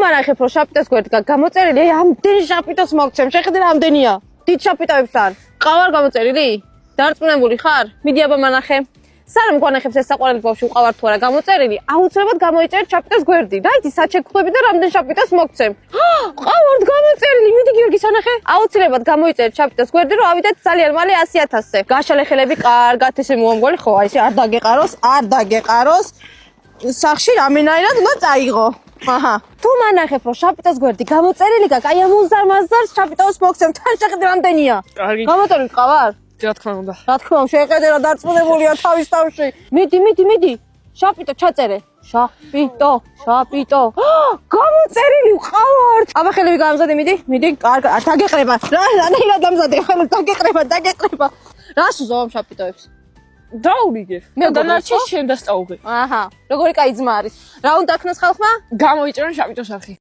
მარახებ რომ შაპიტოს გვერდი გამოწერილი, აი ამდენი შაპიტოს მოგცემ, შეხედე რამდენია. დიდ შაპიტოებს არ. ყავარ გამოწერილი? დარწმუნებული ხარ? მიდი აბა მანახე. სანამ გვანახებს ეს საყვარელი ბავშვი უყავარ თუ არა გამოწერილი, აუცილებლად გამოიწერეთ შაპიტოს გვერდი. დაიდი საჩექვხვები და რამდენ შაპიტოს მოგცემ. ყავართ გამოწერილი, მიდი გიორგი სანახე. აუცილებლად გამოიწერეთ შაპიტოს გვერდი, რომ ავიდეთ ძალიან მალე 100,000-ზე. გაშალე ხელები კარგად ესე მოამგვალი ხო, აი ესე არ დაგეყაროს. სახში რამენაირად უნდა წაიღო. აჰა. თუ მანახებ რომ შაპიტოს გვერდი გამოწერილი გაქვს, აი ამ უზარმაზარ შაპიტოს მოგცემ, თან შეხედე რამდენია. კარგი. გამოწერილი ყავარ? რა თქმა უნდა. რა თქმა უნდა, შეხედე რა დარწმუნებულია თავის თავში. მიდი. შაპიტო ჩაწერე. შაპიტო. გამოწერილი ვყავართ. აბა ხელები გამზადე, მიდი. კარგად, არ დაგეყრება. რანაირად დამზადე, ხელები დაგეყრება. რას უზავ ამ შაპიტოებს? დაურიგე. მე დანარჩენს შენ დასწავლე. აჰა. როგორი კაი ძმა არის. რა უნდა აქნას ხალხმა? გამოიწერონ შაპიტოს არხი.